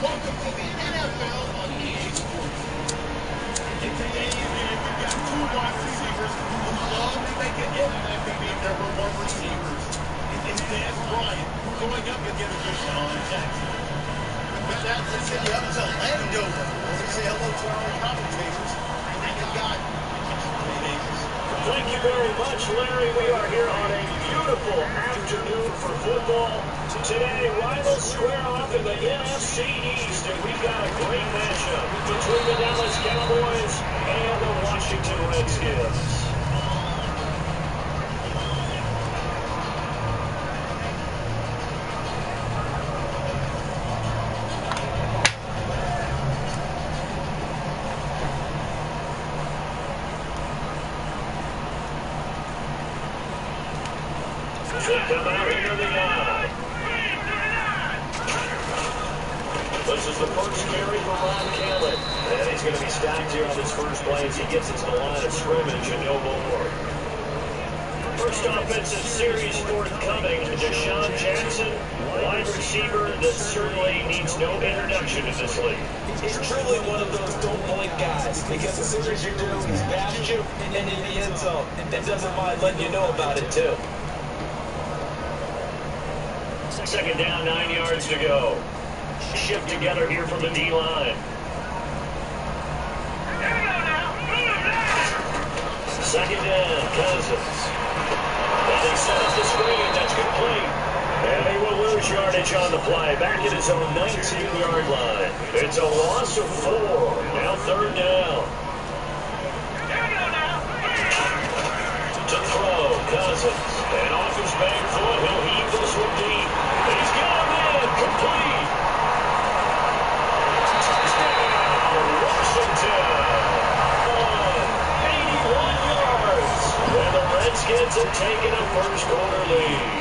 Welcome to the NFL on PS4. And today, we've got two wide receivers who love to make an impact to be number one receivers. It's Dan Bryant going up against Deshaun Jackson. With that, let's say up to Landover. Let's say hello to our commentators. And you got Thank you very much, Larry. We are here on a beautiful afternoon for football. Today, rivals square off in the NFC East, and we've got a great matchup between the Dallas Cowboys and the Washington Redskins. Come out into the eye. This is the first carry for Ron Callen. And he's going to be stacked here on his first play as he gets into the line of scrimmage and no more. First offensive series forthcoming. Deshaun Jackson, wide receiver that certainly needs no introduction in this league. He's truly one of those don't blink guys, because as soon as you do, he's past you and in the end zone. And doesn't mind letting you know about it, too. Second down, 9 yards to go. Shift together here from the D-line. Second down, Cousins. And they set up the screen. That's complete. And he will lose yardage on the play. Back at his own 19-yard line. It's a loss of 4. Now third down. To throw, Cousins. And off his back foot, he'll heave this one deep. He's got him in. Complete. Touchdown, Washington. 81 yards. And the Redskins have taken a first-quarter lead.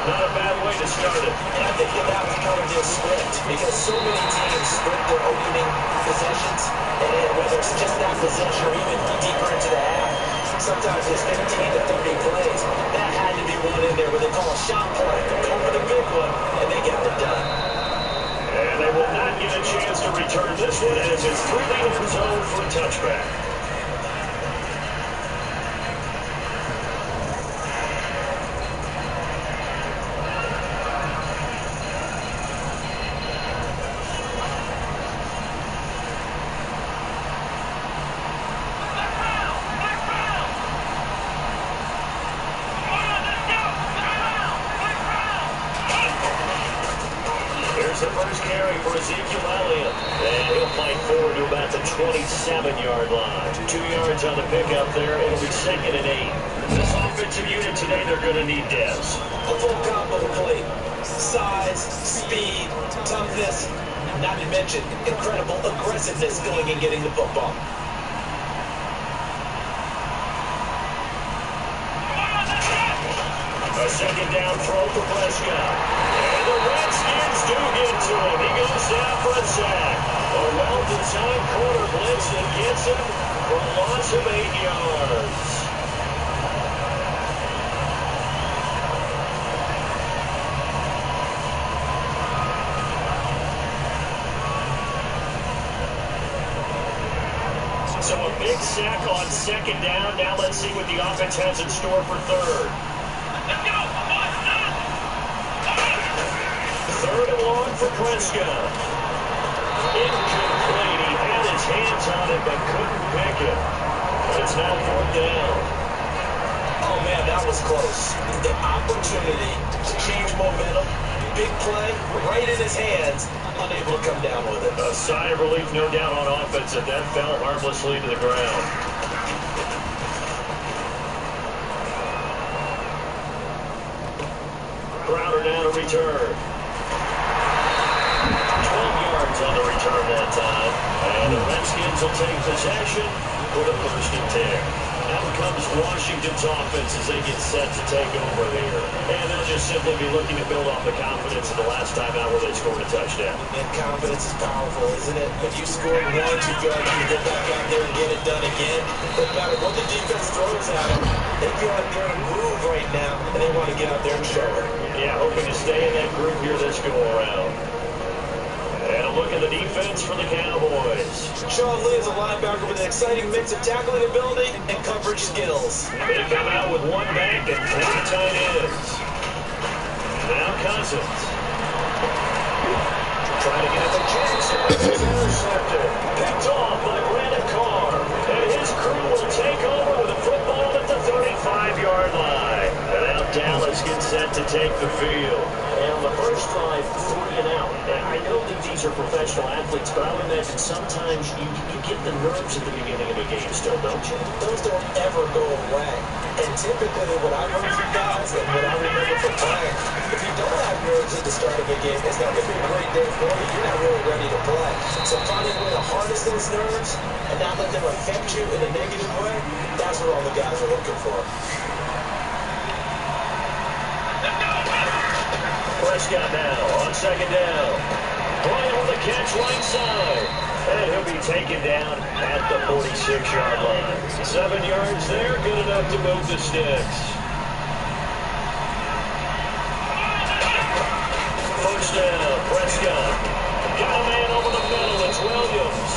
Not a bad way to start it. And I think you'll have to cover this script, because so many teams script their opening possessions, and whether it's just that possession or even deeper into the half, sometimes it's 15 to 30 plays. That had to be one in there where they call a shot play. They go for the big one, and they get it done. And they will not get a chance to return this one as it's through the end zone for a touchback. The first carry for Ezekiel Elliott. And he'll fight forward to about the 27-yard line. 2 yards on the pickup there. It'll be 2nd and 8. This offensive unit today, they're going to need depth. A full combo plate. Size, speed, toughness, not to mention incredible aggressiveness going and getting the football. A second down throw for Prescott. And the Redskins do get to him. He goes down for a sack. A well-designed corner blitz that gets him for a loss of 8 yards. So a big sack on second down. Now let's see what the offense has in store for third. Third and long for Prescott. Incomplete. He had his hands on it but couldn't pick it. It's now 4th down. Oh, man, that was close. The opportunity to change momentum. Big play, right in his hands. Unable to come down with it. A sigh of relief, no doubt, on offense, and that fell harmlessly to the ground. Crowder now to return. 12 yards on the return that time. And the Redskins will take possession for the 1st and 10. Out comes Washington's offense as they get set to take over here. And they'll just simply be looking to build off the confidence of the last time out where they scored a touchdown. And confidence is powerful, isn't it? When you score 1, 2 yards, you go back out there and get it done again. No matter what the defense throws at them, they feel like they're in a groove right now, and they want to get out there and show it. Yeah, hoping to stay in that groove here this go around. And a look at the defense for the Cowboys. Sean Lee is a linebacker with an exciting mix of tackling ability and coverage skills. They come out with one back and 3 tight ends. Now Cousins. Trying to get it to Jackson. This is intercepted. Picked off by Brandon Carr. And his crew will take over with a football at the 35-yard line. And now Dallas gets set to take the field. And on the first drive, 3 and out. And I know that these are professional athletes, but I would imagine sometimes you get the nerves at the beginning of a game still, don't you? Those don't ever go away. And typically what I've heard from guys and what I remember from playing, if you don't have nerves at the start of a game, it's not going to be a great day for you. You're not really ready to play. So finding a way to harness those nerves and not let them affect you in a negative way, that's what all the guys are looking for. Prescott now on second down. Bryant with a catch right side. And he'll be taken down at the 46-yard line. 7 yards there, good enough to move the sticks. First down, Prescott. Got a man over the middle, it's Williams.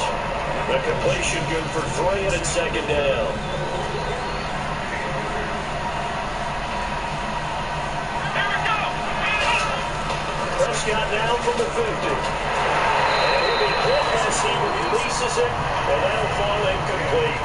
The completion good for 3 and it's second down. Prescott down from the 50. And he'll be hit as he releases it, and that'll fall incomplete.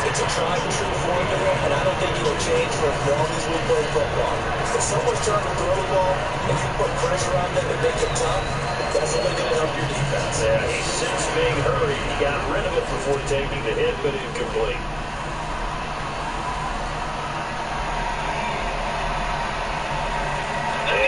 It's a tried and true formula, and I don't think it'll change for as long as we play football. If someone's trying to throw the ball, if you put pressure on them and make it tough, that's only going to help your defense. Yeah, he sensed being hurried. He got rid of it before taking the hit, but incomplete.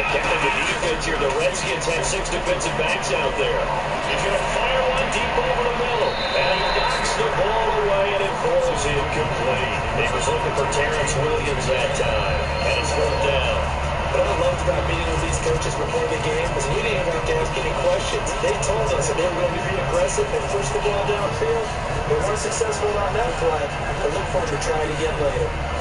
Counting the defense here, the Redskins have 6 defensive backs out there. He's going to fire one deep over the middle. And he knocks the ball away, and it falls incomplete. He was looking for Terrence Williams that time. And it's 4th down. What I loved about meeting with these coaches before the game was we didn't have to ask any questions. They told us that they were going to be aggressive and push the ball downfield. They weren't successful on that play, but look forward to trying again later.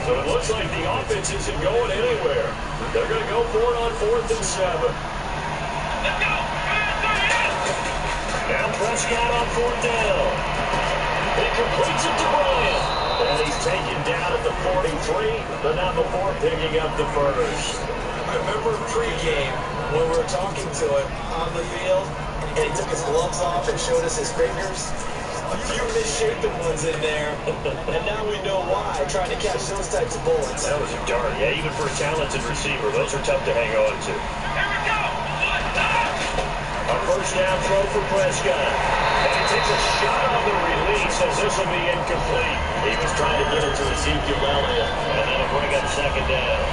So it looks like the offense isn't going anywhere. They're going to go for it on 4th and 7. Now Prescott on 4th down. He completes it to Bryant. And he's taken down at the 43, but not before picking up the first. I remember pregame when we were talking to him on the field, and he took his gloves off and showed us his fingers. A few misshapen ones in there, and now we know why, trying to catch those types of bullets. That was a dart. Yeah, even for a talented receiver, those are tough to hang on to. A first down throw for Prescott. And he takes a shot on the release as this will be incomplete. He was trying to get it to Ezekiel Elliott, and that'll bring up second down.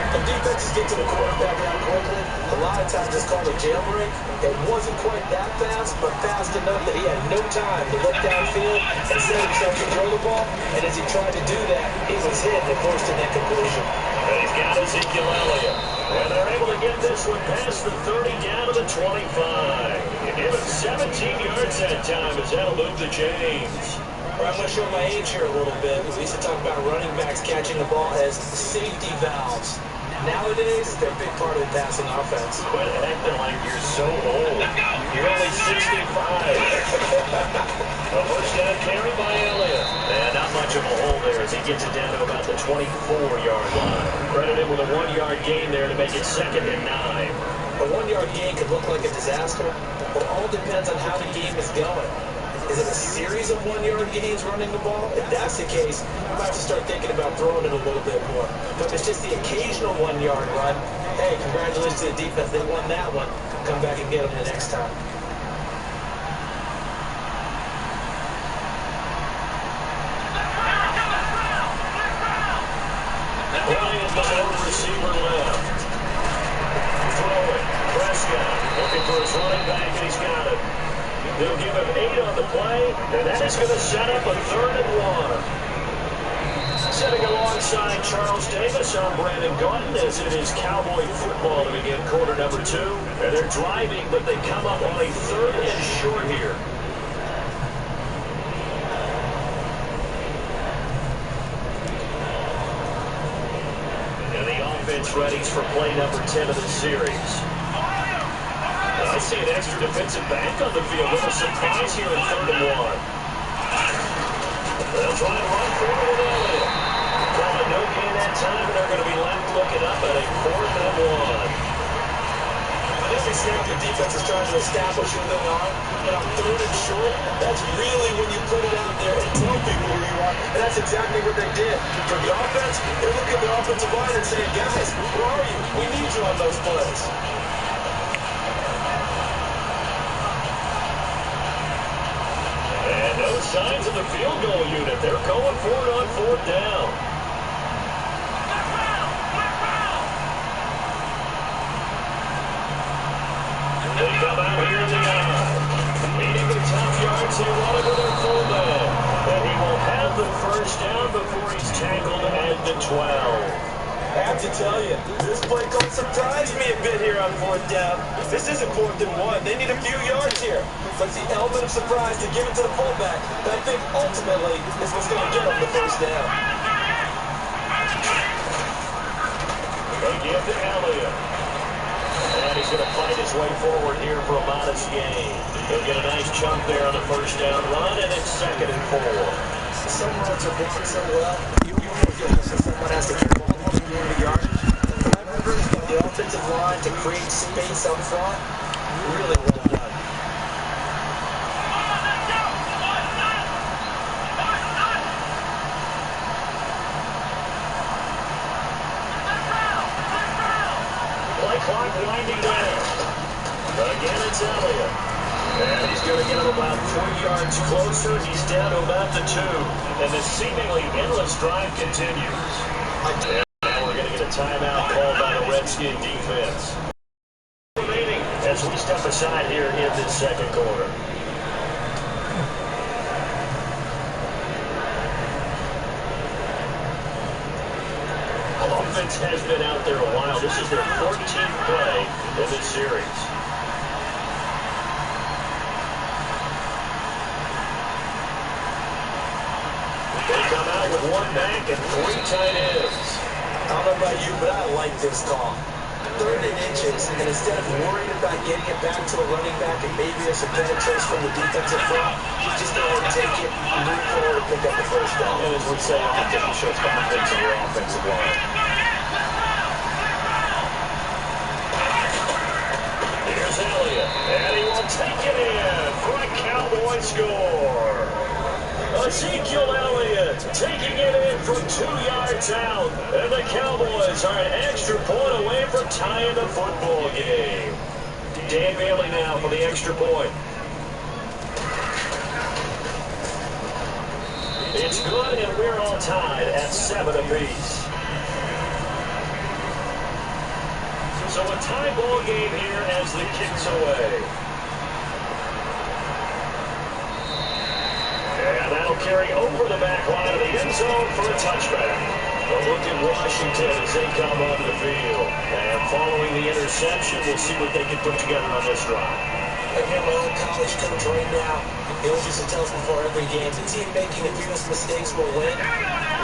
If defenses get to the quarterback that quickly, a lot of times it's called a jailbreak. It wasn't quite that fast, but fast enough that he had no time to look downfield and set himself to throw the ball. And as he tried to do that, he was hit and forced an incompletion. And he's got Ezekiel Elliott. And they're able to get this one past the 30 down to the 25. You give him 17 yards that time as that'll move the chains. I'm going to show my age here a little bit. We used to talk about running backs catching the ball as safety valves. Nowadays, they're a big part of the passing offense. Quit acting like you're so old. You're only 65. A first down carry by Elliott. And not much of a hole there as he gets it down to about the 24-yard line. Credit him with a 1-yard gain there to make it 2nd and 9. A 1-yard gain could look like a disaster. It all depends on how the game is going. Is it a series of 1-yard gains running the ball? If that's the case, I might have to start thinking about throwing it a little bit more. But if it's just the occasional 1-yard run, hey, congratulations to the defense. They won that one. Come back and get them the next time. Bryant, the receiver left. Throw it. Prescott looking for his running back, and he's got it. They'll give him 8 on the play, and that is going to set up a 3rd and 1. Sitting alongside Charles Davis, I'm Brandon Gordon, as it is Cowboy football to begin quarter number 2. And they're driving, but they come up on a 3rd and short here. offense readies for play number 10 of the series. I see an extra defensive back on the field. A little surprise here in 3rd and 1. They'll try and run for it in Elliott. Call a no gain that time, and they're going to be left looking up at a 4th and 1. Every snap your defense is trying to establish who they are, but on 3rd and short, that's really when you put it out there and tell people who you are, and that's exactly what they did. For the offense, they look at the offensive line and say, guys, where are you? We need you on those plays. And no signs of the field goal unit. They're going for it on 4th down. They come out here in the eye. Meeting the top yards, they want to go their fullback. And he will have the 1st down before he's tackled at the 12. I have to tell you, this play call surprised me a bit here on 4th down. This isn't 4th and 1. They need a few yards here. But the element of surprise to give it to the fullback, that I think ultimately is what's going to get them the 1st down. They give to Elliott. And he's going to fight his way forward here for a modest gain. He'll get a nice chunk there on the 1st down run, and it's 2nd and 4. Some roads are blocked so well, you almost feel as if someone has to carry almost 40 yards. The offensive line to create space up front, really well done. Clock winding down. Again, it's Elliott. And he's going to get him about 3 yards closer. He's down to about the 2. And the seemingly endless drive continues. And now we're going to get a timeout called by the Redskin defense. Remaining as we step aside here in this 2nd quarter. Offense has been out there a while. This is their 14th play in this series. They come out with 1 back and 3 tight ends. I don't know about you, but I like this call. 3rd and inches, and instead of worrying about getting it back to a running back and maybe there's some penetration from the defensive front, just go ahead and take it, move forward, and pick up the 1st down. And as we say, often it shows confidence in your offensive line. Here's Elliott, and he will take it in for a Cowboy score. Ezekiel Elliott taking it in from 2 yards out, and the Cowboys are an extra point away from tying the football game. Dan Bailey now for the extra point. It's good, and we're all tied at 7 apiece. So a tie ball game here as the kick's away. And that'll carry over the back line of the end zone for a touchback. A look at Washington as they come onto the field. And following the interception, we'll see what they can put together on this drive. Again, my old college coach right now, he always used to tell us before every game, the team making the fewest mistakes will win.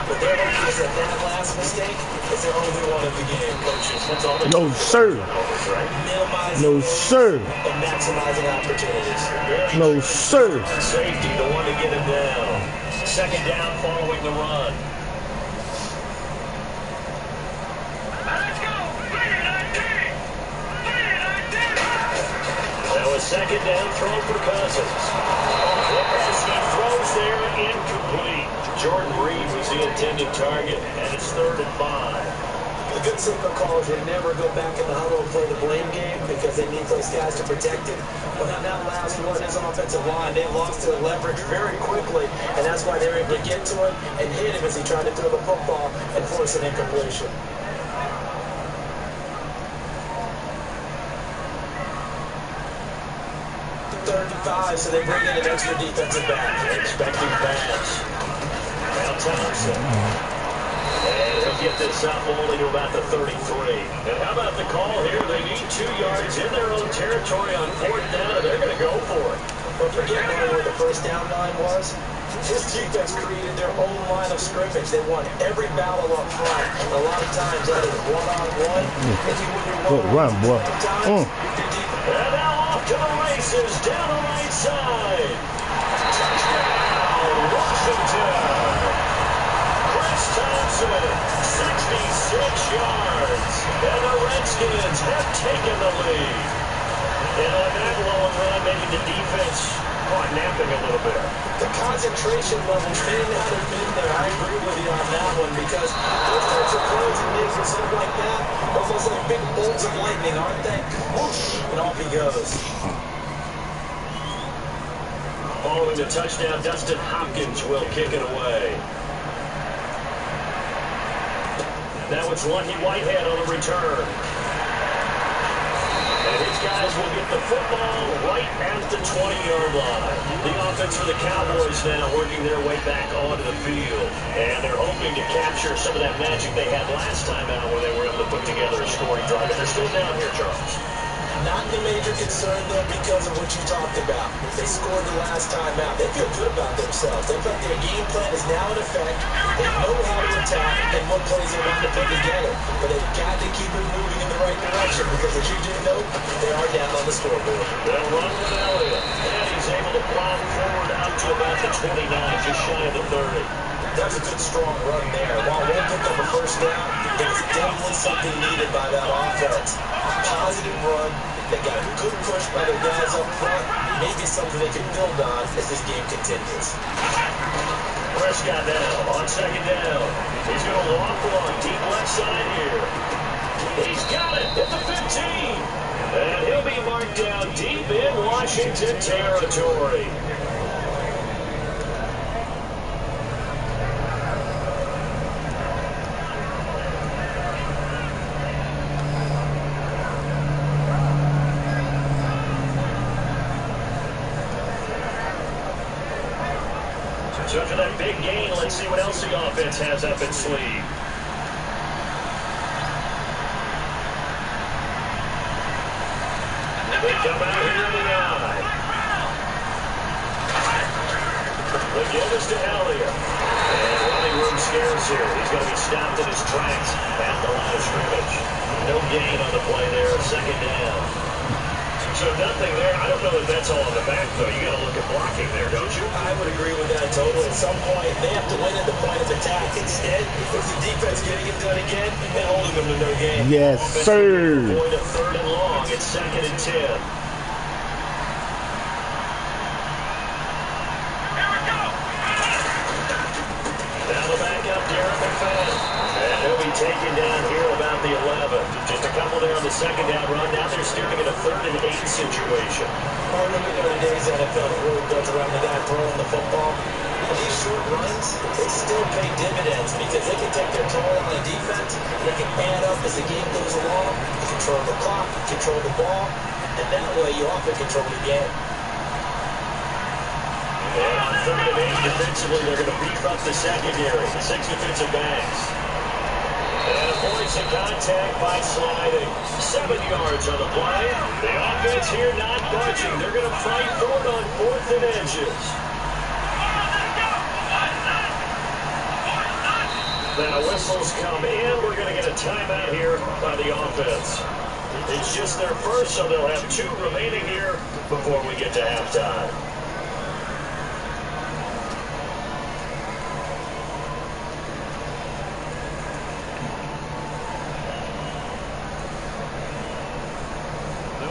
But their hope is that last mistake is their only one of the game. Coaches, that's all they No, sir. Minimizing No, sir. and maximizing opportunities. No, sir. Safety, the one to get him down. 2nd down following the run. Now a 2nd down throw for Cousins. As he throws there, incomplete. Jordan Reed was the intended target, and it's 3rd and 5. The good signal call is they never go back in the huddle and play the blame game because they need those guys to protect it. But on that last one, his offensive line, they lost their leverage very quickly, and that's why they were able to get to him and hit him as he tried to throw the football and force an incompletion. Third and 5, so they bring in an extra defensive back. Expecting pass. Now Thompson. And he'll get this up only to about the 33. And how about the call here? They need 2 yards in their own territory on 4th down, and they're going to go for it. But forget where the 1st down line was. His defense created their own line of scrimmage. They won every battle up front. A lot of times that is one-on-one. If you win your Good run, boy. And now off to the races down the right side. Touchdown, Washington. Chris Thompson, 66 yards. And the Redskins have taken the lead. And on that long run, maybe the defense caught napping a little bit. The concentration levels may not have been there. I agree with you on that one because those types of plays and makes it something like that, almost like big bolts of lightning, aren't they? Whoosh, and off he goes. Following the touchdown, Dustin Hopkins will kick it away. Now it's Lucky Whitehead on the return. And his guys will get the football right at the 20-yard line. The offense for the Cowboys now working their way back onto the field. And they're hoping to capture some of that magic they had last time out where they were able to put together a scoring drive. And they're still down here, Charles. Not the major concern, though, because of what you talked about. They scored the last time out. They feel good about themselves. They feel their game plan is now in effect. They know how to attack and what plays they want to put together. But they've got to keep it moving in the right direction because, as you do know, they are down on the scoreboard. They'll run with Elliott. And he's able to plow forward up to about the 29, just shy of the 30. That was a good, strong run there. While one picked up a first down, it was definitely something needed by that offense. Positive run. They got a good push by their guys up front. Maybe something they can build on as this game continues. Prescott now on second down. He's going to walk one deep left side here. He's got it at the 15. And he'll be marked down deep in Washington territory. So after that big gain, let's see what else the offense has up its sleeve. They come out here in the eye. The give is to Elliott. And running room scarce here. He's going to be stopped in his tracks at the line of scrimmage. No gain on the play there. Second down. So nothing there. I don't know if that's all on the back, though. You got to look at blocking there, don't you? I would agree with that totally. At some point, they have to win at the point of attack. Instead, it's the defense getting it done again and holding them to no gain. Yes, sir. Point of third and long. It's 2nd and 10. Now the backup, Darren McFadden. And he'll be taken down here about the 11. Just a couple there on the second down run. Now they're steering in a 3rd and 8 situation. I remember the days NFL really built around the guy throwing the football. These short runs, they still pay dividends because they can take their toll on the defense. They can add up as the game goes along. You control the clock, control the ball, and that way you often control the game. And on 3rd and 8 defensively, they're going to beef up the secondary. 6 defensive backs. And avoids the contact by sliding. 7 yards on the play. The offense here not budging. They're going to fight for it on 4th and inches. Now whistles come in. We're going to get a timeout here by the offense. It's just their first, so they'll have 2 remaining here before we get to halftime.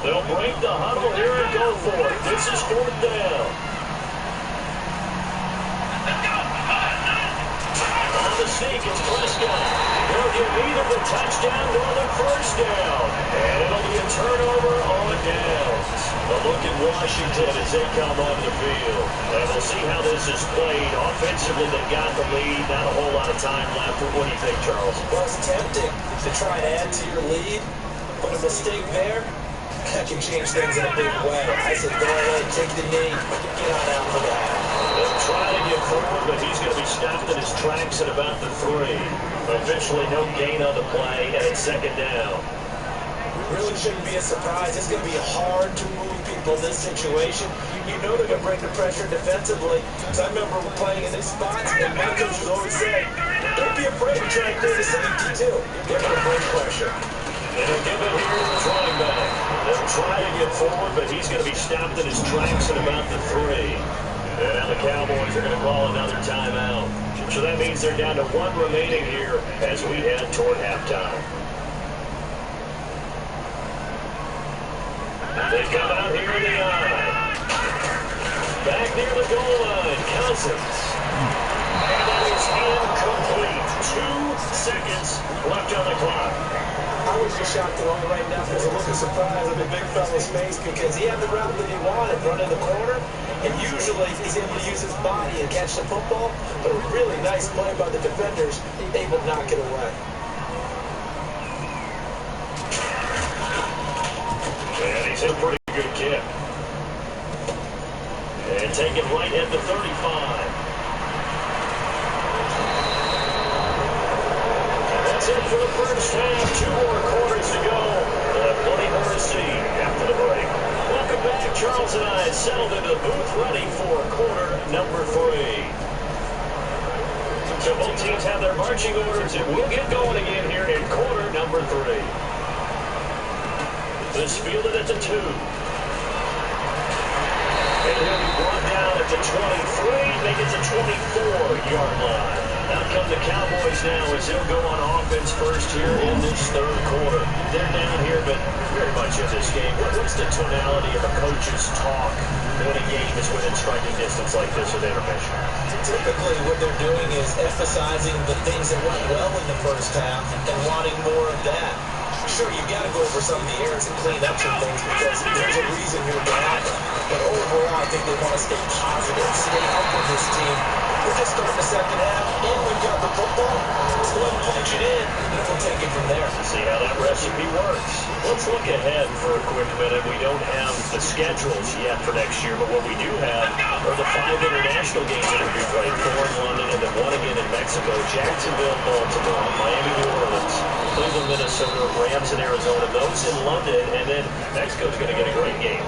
They'll break the huddle here and go for it. This is 4th down. On the sneak, it's Prescott. He'll get neither the touchdown nor the first down. And it'll be a turnover on downs. A look at Washington as they come onto the field. And we'll see how this is played. Offensively, they got the lead. Not a whole lot of time left. What do you think, Charles? Well, it's tempting to try and add to your lead, but a mistake there, that can change things in a big way. I said, go ahead, take the knee, get on out for that. They'll try to get forward, but he's going to be stopped in his tracks at about the 3. Eventually, no gain on the play, and it's 2nd down. Really shouldn't be a surprise. It's going to be hard to move people comfortable in this situation. You know they're going to bring the pressure defensively. So I remember playing in these spots, and my coach would always say, don't be afraid to try and clear the city D2. They're going to bring pressure. And they'll give it here to his running back. They'll try to get forward, but he's going to be stopped in his tracks at about the 3. And now the Cowboys are going to call another timeout. So that means they're down to 1 remaining here as we head toward halftime. They come out here in the eye. Back near the goal line, Cousins. And that is incomplete. 2 seconds left on the clock. I was just shocked along right now. There's a look of surprise on the big fella's face because he had the route that he wanted, running the corner, and usually he's able to use his body and catch the football, but a really nice play by the defenders, able to knock it away. And he's in a pretty good kick. And take it right at the 35. That's it for the first half. 2 more quarters to go. Plenty more to see after the break. Welcome back. Charles and I settled into the booth, ready for quarter number 3. So both teams have their marching orders, and we'll get going again here in quarter number 3. This fielded at the 2. And he'll be brought down at the 23. Make it the 24-yard line. Out come the Cowboys now as they'll go on offense first here in this 3rd quarter. They're down here, but very much in this game. What's the tonality of a coach's talk when a game is within striking distance like this with intermission? Typically, what they're doing is emphasizing the things that went well in the first half and wanting more of that. Sure, you got to go over some of the errors and clean up some things because there's a reason you're down. But overall, I think they want to stay positive, stay up with this team. We're just starting the second half, and we've got the football. Let's go ahead and punch it in, and we'll take it from there. See how that recipe works. Let's look ahead for a quick minute. We don't have the schedules yet for next year, but what we do have are the 5 international games that are going to be played. 4 in London and then 1 again in Mexico. Jacksonville, Baltimore, Miami, New Orleans, Cleveland, Minnesota, Rams in Arizona. Those in London, and then Mexico's going to get a great game.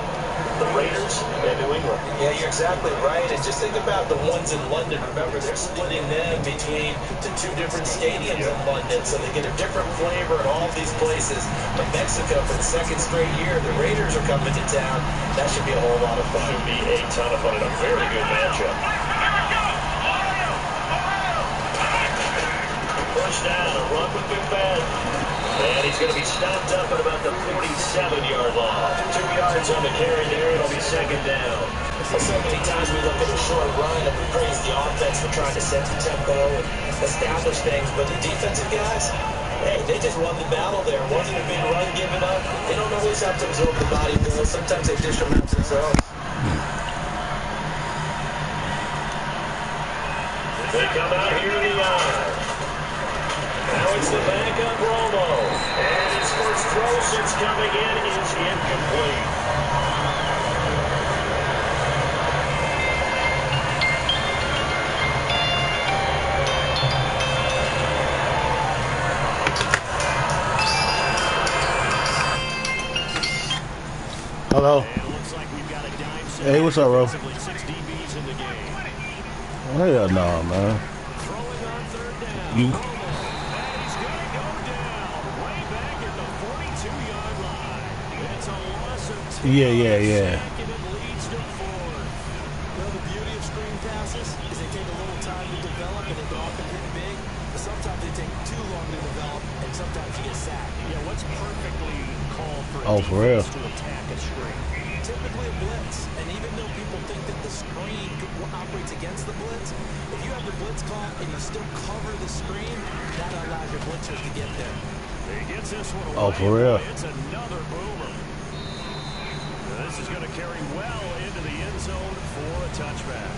The Raiders and New England. Yeah, you're exactly right. And just think about the ones in London. Remember, they're splitting them between the 2 different stadiums in London, so they get a different flavor in all these places. But Mexico, for the 2nd straight year, the Raiders are coming to town. That should be a whole lot of fun. Should be a ton of fun and a very good matchup. First down, a run with Big Ben. And he's going to be stopped up at about the 47-yard line. 2 yards on the carry there. It'll be 2nd down. So many times we look at a short run and we praise the offense for trying to set the tempo and establish things. But the defensive guys, hey, they just won the battle there. Wasn't a big run given up. They don't always have to absorb the body blow. Sometimes they dish them out themselves. They come out here in the eye. Now it's the backup Romo. And his first throw since coming in is incomplete. Hello. Hey, what's up, bro? Hell no, man. You. Yeah. Well, the beauty of screen passes is they take a little time to develop and they go off and hit big, but sometimes they take too long to develop and sometimes you get sacked. Yeah, what's perfectly called for for real. to attack a screen? Typically a blitz, and even though people think that the screen operates against the blitz, if you have the blitz call and you still cover the screen, that allows your blitzers to get there. He gets this one away. For real. It's another boomer. This is going to carry well into the end zone for a touchback.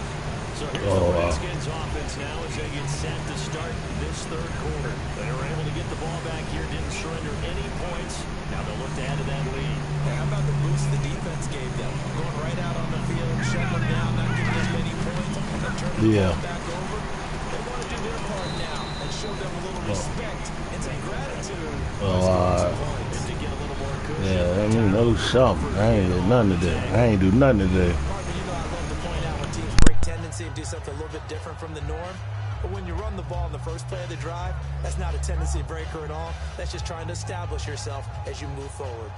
So here's the Redskins offense now as they get set to start this 3rd quarter. They were able to get the ball back here, didn't surrender any points. Now they'll look to add to that lead. Hey, how about the boost the defense gave them? Going right out on the field, shutting them down, not giving them many points, and turning the ball back over. They want to do their part now and show them a little respect and some gratitude. To get a little more good. Yeah, I mean, no something. I ain't did nothing today. I ain't do nothing today. Partner, you know I love to point out when teams break tendency and do something a little bit different from the norm. But when you run the ball in the first play of the drive, that's not a tendency breaker at all. That's just trying to establish yourself as you move forward.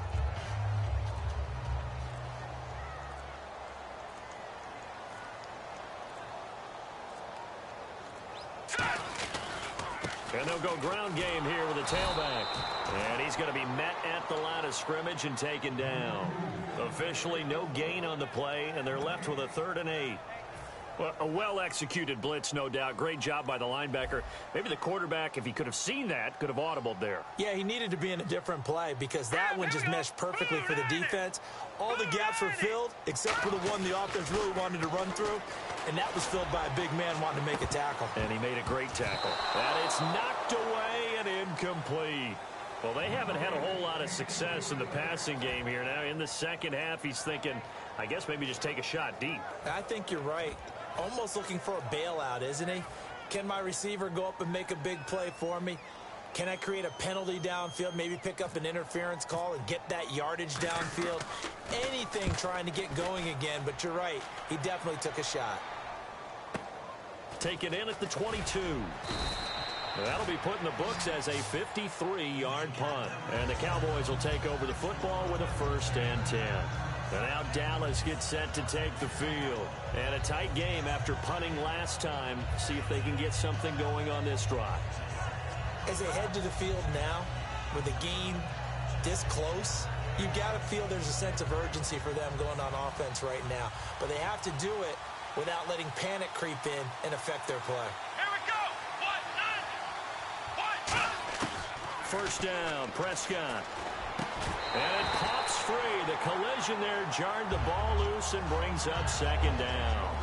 And they'll go ground game here with a tailback. And he's going to be met at the line of scrimmage and taken down. Officially no gain on the play, and they're left with a 3rd and 8. Well, a well-executed blitz, no doubt. Great job by the linebacker. Maybe the quarterback, if he could have seen that, could have audibled there. Yeah, he needed to be in a different play because that one just meshed perfectly for the defense. All the gaps were filled except for the one the offense really wanted to run through, and that was filled by a big man wanting to make a tackle. And he made a great tackle. And it's knocked away and incomplete. Well, they haven't had a whole lot of success in the passing game here. Now, in the second half, he's thinking, I guess maybe just take a shot deep. I think you're right. Almost looking for a bailout, isn't he? Can my receiver go up and make a big play for me? Can I create a penalty downfield, maybe pick up an interference call and get that yardage downfield? Anything trying to get going again, but you're right. He definitely took a shot. Taken in at the 22. That'll be put in the books as a 53-yard punt. And the Cowboys will take over the football with a 1st and 10. And now Dallas gets set to take the field. And a tight game after punting last time. See if they can get something going on this drive. As they head to the field now, with the game this close, you've got to feel there's a sense of urgency for them going on offense right now. But they have to do it without letting panic creep in and affect their play. Here we go. 1, 9, 1. 1st down, Prescott. And it pops free. The collision there jarred the ball loose and brings up 2nd down.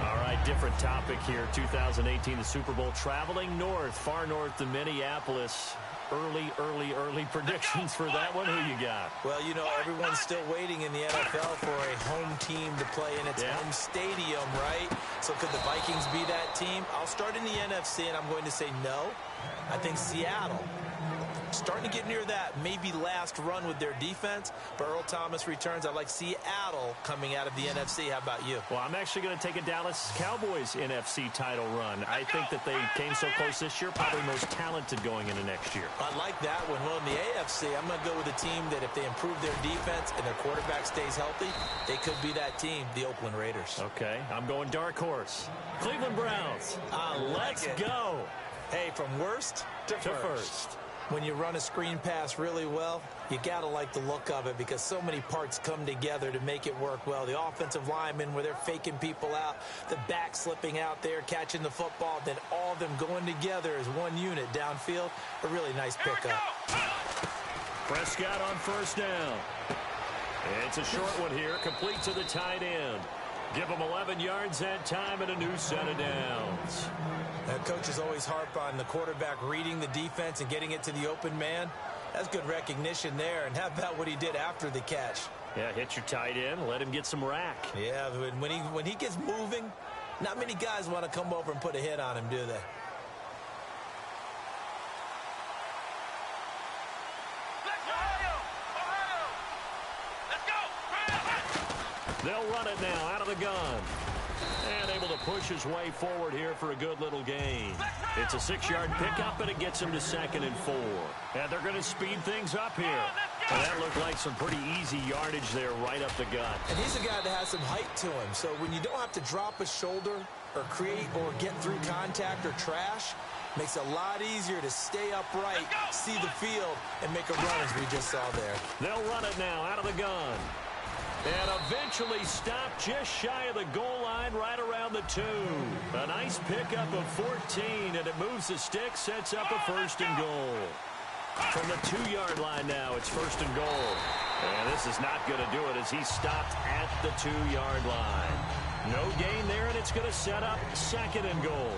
All right, different topic here. 2018, the Super Bowl, traveling north, far north to Minneapolis. Early predictions for that one. Who you got? Well, you know, everyone's still waiting in the NFL for a home team to play in its home stadium, right? So could the Vikings be that team? I'll start in the NFC, and I'm going to say no. I think Seattle. Starting to get near that maybe last run with their defense, but Earl Thomas returns. I like Seattle coming out of the NFC. How about you? Well, I'm actually going to take a Dallas Cowboys NFC title run. I think that they came so close this year, probably most talented going into next year. I like that one. Well, in the AFC, I'm going to go with a team that if they improve their defense and their quarterback stays healthy, they could be that team, the Oakland Raiders. Okay, I'm going dark horse. Cleveland Browns. Let's go. Hey, from worst to first. When you run a screen pass really well, you got to like the look of it because so many parts come together to make it work well. The offensive linemen where they're faking people out, the back slipping out there, catching the football, then all of them going together as one unit downfield. A really nice pickup. Prescott on 1st down. It's a short one here, complete to the tight end. Give them 11 yards that time and a new set of downs. Coaches always harp on the quarterback reading the defense and getting it to the open man. That's good recognition there. And how about what he did after the catch? Yeah, hit your tight end, let him get some rack. Yeah, when he gets moving, not many guys want to come over and put a hit on him, do they? They'll run it now out of the gun. And able to push his way forward here for a good little gain. It's a 6-yard pickup, and it gets him to 2nd and 4. And they're going to speed things up here. And that looked like some pretty easy yardage there right up the gut. And he's a guy that has some height to him. So when you don't have to drop a shoulder or create or get through contact or trash, makes it a lot easier to stay upright, see the field, and make a run as we just saw there. They'll run it now out of the gun. And eventually stopped just shy of the goal line right around the 2. A nice pickup of 14, and it moves the stick, sets up a 1st and goal. From the 2-yard line now, it's 1st and goal. And this is not going to do it as he stopped at the 2-yard line. No gain there, and it's going to set up 2nd and goal.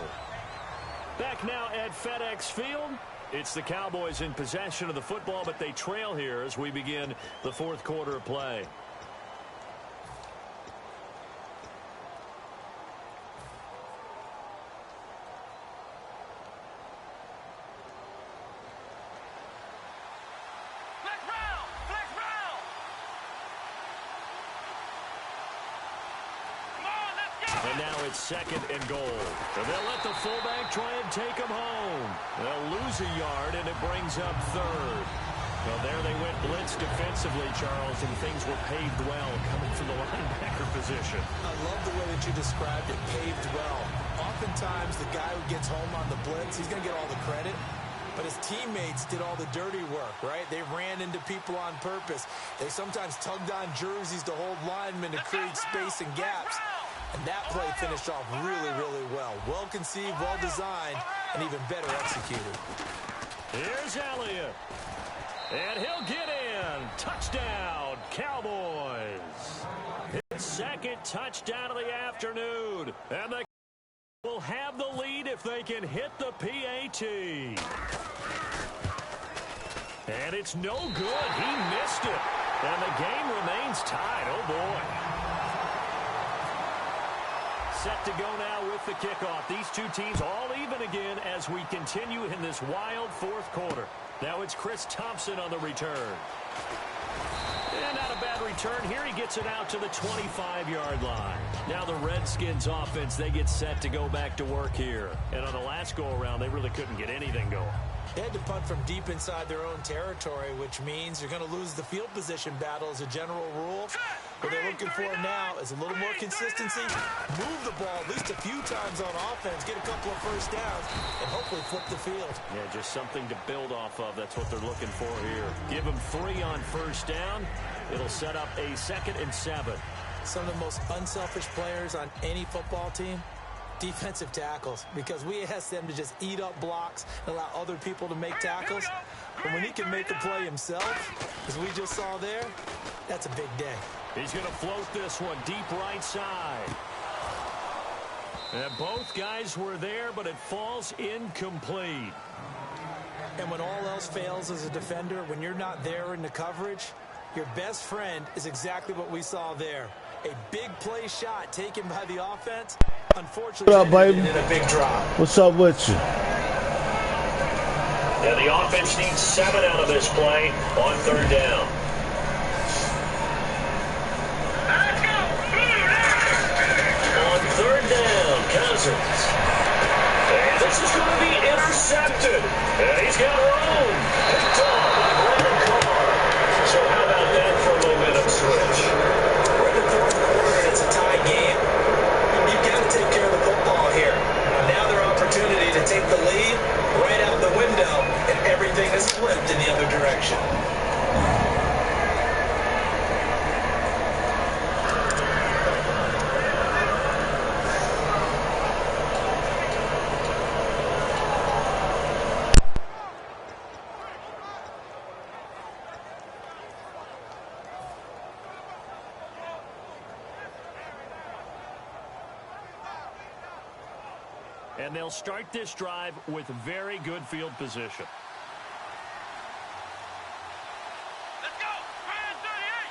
Back now at FedEx Field. It's the Cowboys in possession of the football, but they trail here as we begin the 4th quarter of play. And now it's 2nd and goal. And they'll let the fullback try and take him home. They'll lose a yard, and it brings up 3rd. Well, there they went blitz defensively, Charles, and things were paved well coming from the linebacker position. I love the way that you described it, paved well. Oftentimes, the guy who gets home on the blitz, he's going to get all the credit. But his teammates did all the dirty work, right? They ran into people on purpose. They sometimes tugged on jerseys to hold linemen to create space and gaps. And that play finished off really, really well. Well conceived, well designed, and even better executed. Here's Elliott. And he'll get in. Touchdown, Cowboys. His 2nd touchdown of the afternoon. And they will have the lead if they can hit the PAT. And it's no good. He missed it. And the game remains tied. Oh, boy. Set to go now with the kickoff. These two teams all even again as we continue in this wild 4th quarter. Now it's Chris Thompson on the return. And not a bad return here. He gets it out to the 25-yard line. Now the Redskins offense, they get set to go back to work here. And on the last go-around, they really couldn't get anything going. They had to punt from deep inside their own territory, which means you're going to lose the field position battle as a general rule. What they're looking for now is a little more consistency, move the ball at least a few times on offense, get a couple of first downs, and hopefully flip the field. Yeah, just something to build off of. That's what they're looking for here. Give them 3 on first down. It'll set up a 2nd and 7. Some of the most unselfish players on any football team, defensive tackles, because we ask them to just eat up blocks and allow other people to make tackles. But when he can make a play himself, as we just saw there, that's a big day. He's going to float this one deep right side. And both guys were there, but it falls incomplete. And when all else fails as a defender, when you're not there in the coverage, your best friend is exactly what we saw there. A big play shot taken by the offense. Unfortunately, what up, baby? In a big drop. What's up with you? And the offense needs 7 out of this play on 3rd down. On 3rd down, Cousins. And this is going to be intercepted. And he's got room. Picked off by Brandon Carr. So how about that for a momentum switch? We're in the 4th quarter and it's a tie game. You've got to take care of the football here. Now their opportunity to take the lead right out the window, and everything is flipped in the other direction. And they'll start this drive with very good field position. Let's go!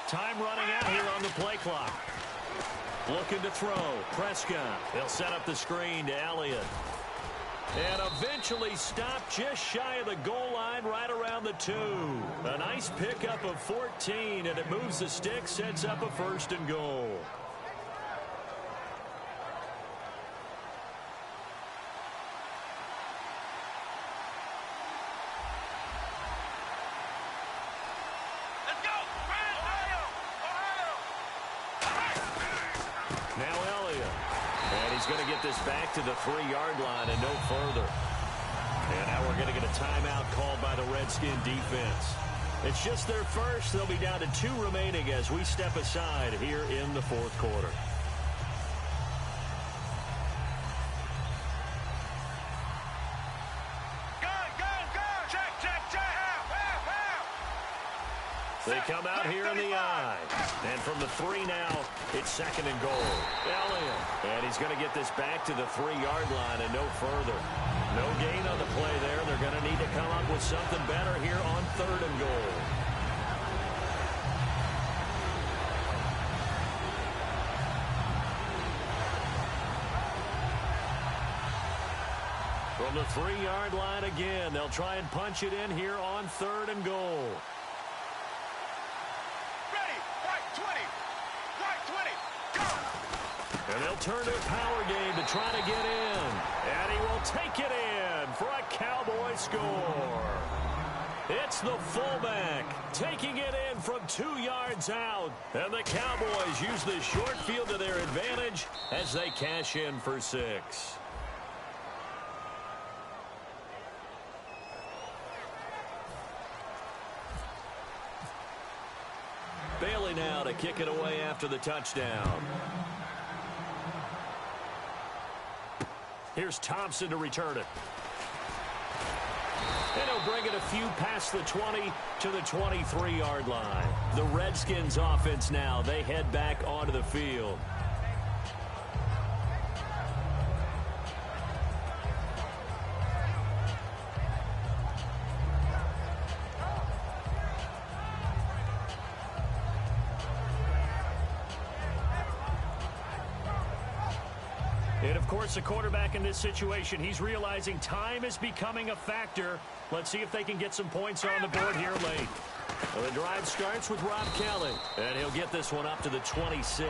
Time running out here on the play clock. Looking to throw. Prescott. They'll set up the screen to Elliott. And eventually stopped just shy of the goal line right around the 2. A nice pickup of 14, and it moves the stick, sets up a 1st and goal. He's going to get this back to the 3-yard line and no further. And now we're going to get a timeout called by the Redskin defense. It's just their first. They'll be down to 2 remaining as we step aside here in the 4th quarter. They come out here in the I. And from the 3 now, it's 2nd and goal. Elliott. And he's going to get this back to the 3-yard line and no further. No gain on the play there. They're going to need to come up with something better here on 3rd and goal. From the 3-yard line again, they'll try and punch it in here on 3rd and goal. And they'll turn to a power game to try to get in. And he will take it in for a Cowboy score. It's the fullback taking it in from 2 yards out. And the Cowboys use the short field to their advantage as they cash in for 6. Bailey now to kick it away after the touchdown. Here's Thompson to return it. And he'll bring it a few past the 20 to the 23-yard line. The Redskins offense now, they head back onto the field. And, of course, the quarterback in this situation, he's realizing time is becoming a factor. Let's see if they can get some points on the board here late. Well, the drive starts with Rob Kelly, and he'll get this one up to the 26.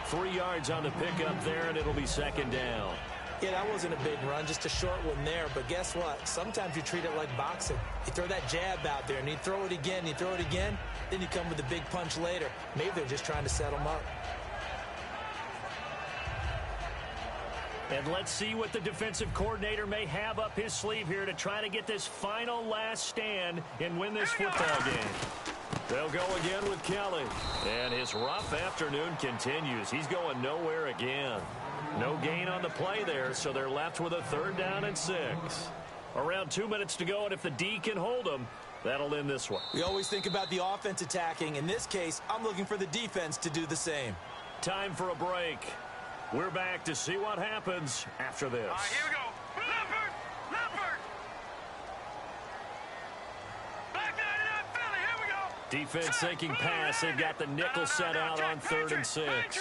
3 yards on the pickup there, and it'll be second down. Yeah, that wasn't a big run, just a short one there. But guess what? Sometimes you treat it like boxing. You throw that jab out there, and you throw it again, you throw it again, then you come with a big punch later. Maybe they're just trying to set them up. And let's see what the defensive coordinator may have up his sleeve here to try to get this final last stand and win this football game. They'll go again with Kelly. And his rough afternoon continues. He's going nowhere again. No gain on the play there, so they're left with a 3rd down and 6. Around 2 minutes to go, and if the D can hold them, that'll end this one. We always think about the offense attacking. In this case, I'm looking for the defense to do the same. Time for a break. We're back to see what happens after this. All right, here we go. Leopard! Leopard! Back 99 Philly, here we go. Defense sinking pass. They've got the nickel set out on 3rd and 6.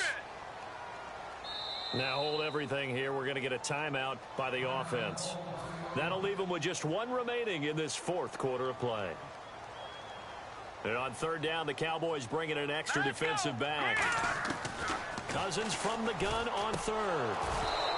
Now hold everything here. We're going to get a timeout by the offense. That'll leave them with just 1 remaining in this 4th quarter of play. And on 3rd down, the Cowboys bring in an extra defensive back. Cousins from the gun on 3rd.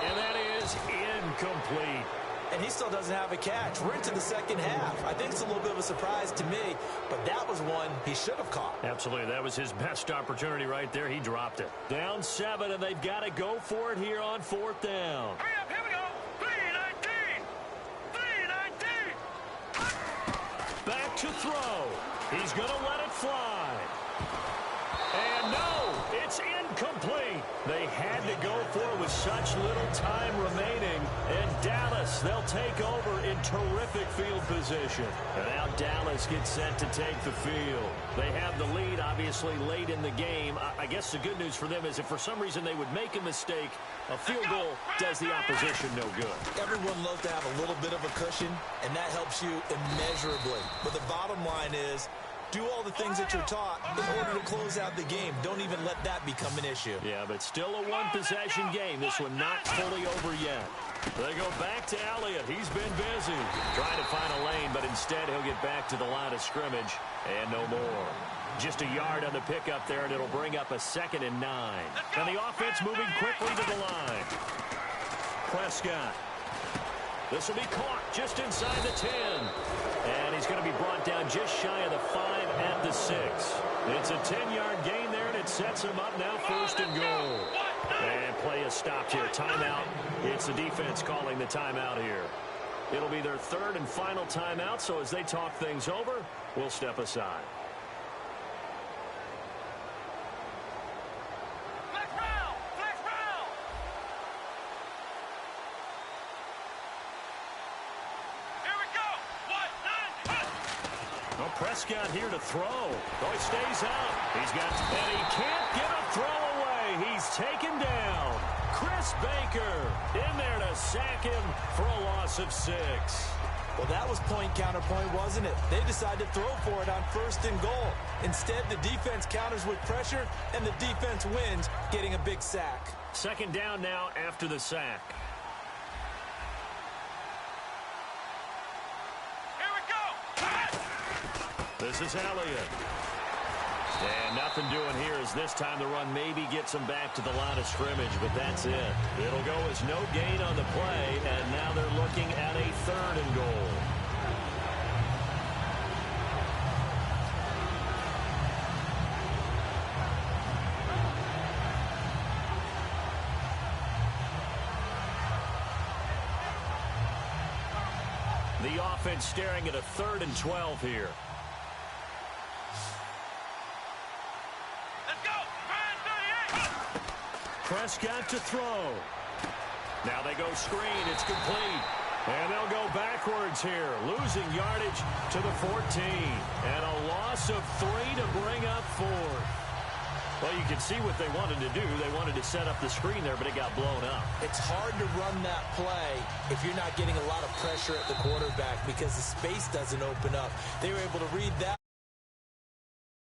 And that is incomplete. And he still doesn't have a catch. We're into the second half. I think it's a little bit of a surprise to me, but that was one he should have caught. Absolutely. That was his best opportunity right there. He dropped it. Down 7, and they've got to go for it here on 4th down. Hurry up, here we go. 3-19. 3-19. Back to throw. He's going to let it fly. And no, it's incomplete. They had to go for it with such little time remaining. And Dallas, they'll take over in terrific field position. And now Dallas gets set to take the field. They have the lead, obviously, late in the game. I guess the good news for them is if for some reason they would make a mistake, a field goal does the opposition no good. Everyone loves to have a little bit of a cushion, and that helps you immeasurably. But the bottom line is, do all the things that you're taught in order to close out the game. Don't even let that become an issue. Yeah, but still a one-possession game. This one not fully over yet. They go back to Elliott. He's been busy trying to find a lane, but instead he'll get back to the line of scrimmage and no more. Just a yard on the pickup there, and it'll bring up a 2nd and 9. And the offense moving quickly to the line. Prescott. This will be caught just inside the 10. And he's going to be brought down just shy of the 5 at the 6. It's a 10-yard gain there, and it sets him up now 1st and goal. And play is stopped here. Timeout. It's the defense calling the timeout here. It'll be their 3rd and final timeout, so as they talk things over, we'll step aside. Prescott here to throw. Oh, he stays out. He's got, and he can't get a throw away. He's taken down. Chris Baker in there to sack him for a loss of 6. Well, that was point counterpoint, wasn't it? They decided to throw for it on 1st and goal. Instead, the defense counters with pressure, and the defense wins, getting a big sack. 2nd down now after the sack. Here we go. This is Elliott. And nothing doing here as this time the run maybe gets them back to the line of scrimmage, but that's it. It'll go as no gain on the play, and now they're looking at a 3rd and goal. The offense staring at a 3rd and 12 here. Prescott to throw. Now they go screen. It's complete. And they'll go backwards here, losing yardage to the 14. And a loss of 3 to bring up 4. Well, you can see what they wanted to do. They wanted to set up the screen there, but it got blown up. It's hard to run that play if you're not getting a lot of pressure at the quarterback because the space doesn't open up. They were able to read that.